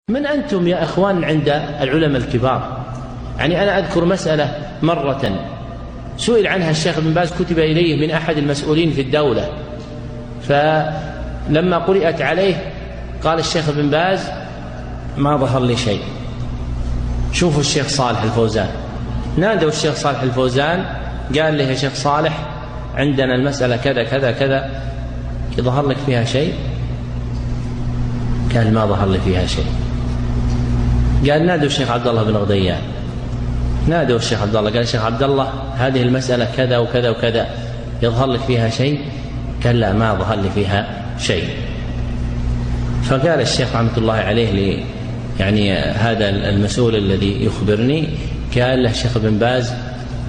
من أنتم يا أخوان عند العلماء الكبار؟ يعني أنا أذكر مسألة مرة سئل عنها الشيخ ابن باز، كتب إليه من أحد المسؤولين في الدولة، فلما قرأت عليه قال الشيخ ابن باز ما ظهر لي شيء. شوفوا الشيخ صالح الفوزان، نادوا الشيخ صالح الفوزان قال له يا شيخ صالح عندنا المسألة كذا كذا كذا، يظهر لك فيها شيء؟ قال ما ظهر لي فيها شيء. قال نادوا الشيخ عبد الله بن غديان، نادوا الشيخ عبد الله، قال الشيخ عبد الله هذه المسألة كذا وكذا وكذا، يظهر لك فيها شيء؟ قال لا ما ظهر لي فيها شيء. فقال الشيخ رحمة الله عليه يعني هذا المسؤول الذي يخبرني، قال له الشيخ ابن باز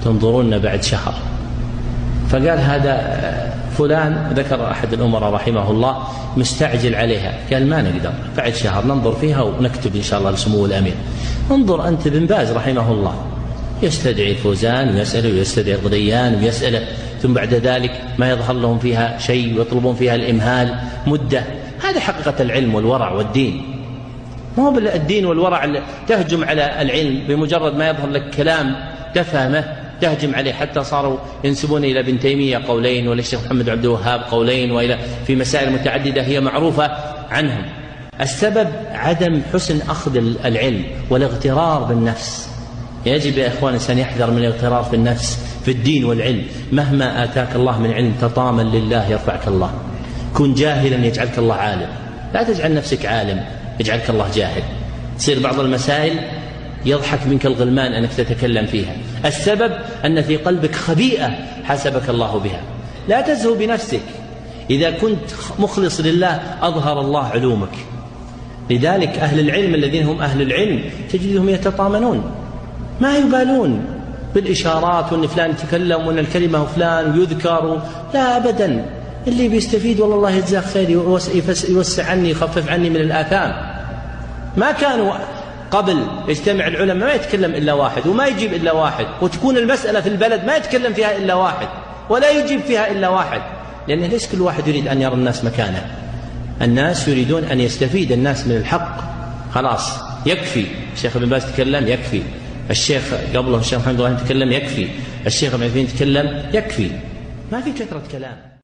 تنظرون بعد شهر. فقال هذا فلان، ذكر أحد الأمراء رحمه الله، مستعجل عليها. قال ما نقدر، بعد شهر ننظر فيها ونكتب إن شاء الله لسمو الأمير. انظر أنت ابن باز رحمه الله يستدعي الفوزان ويسأله ويستدعي الغديان ويسأله، ثم بعد ذلك ما يظهر لهم فيها شيء ويطلبون فيها الإمهال مدة. هذا حقيقة العلم والورع والدين. ما هو الدين والورع تهجم على العلم بمجرد ما يظهر لك كلام تفهمه تهجم عليه، حتى صاروا ينسبون إلى ابن تيمية قولين وللشيخ محمد عبد الوهاب قولين، وإلى في مسائل متعددة هي معروفة عنهم. السبب عدم حسن أخذ العلم والاغترار بالنفس. يجب يا إخوان الإنسان يحذر من الاغترار في النفس في الدين والعلم. مهما آتاك الله من علم تطامن لله يرفعك الله. كن جاهلا يجعلك الله عالم، لا تجعل نفسك عالم يجعلك الله جاهل. تصير بعض المسائل يضحك منك الغلمان أنك تتكلم فيها، السبب أن في قلبك خبيئة حسبك الله بها. لا تزهو بنفسك، إذا كنت مخلص لله أظهر الله علومك. لذلك أهل العلم الذين هم أهل العلم تجدهم يتطامنون، ما يبالون بالإشارات وأن فلان يتكلم وأن الكلمة فلان ويذكر، لا أبدا. اللي بيستفيد والله الله يجزاه خير، يوسع عني يخفف عني من الآثام. ما كانوا قبل يجتمع العلماء ما يتكلم إلا واحد وما يجيب إلا واحد، وتكون المسألة في البلد ما يتكلم فيها إلا واحد ولا يجيب فيها إلا واحد، لأن ليس كل واحد يريد أن يرى الناس مكانه. الناس يريدون أن يستفيد الناس من الحق. خلاص يكفي، الشيخ ابن باز تكلم يكفي، الشيخ قبله الشيخ محمد الله تكلم يكفي، الشيخ ابن عثيمين تكلم يكفي، ما في كثرة كلام.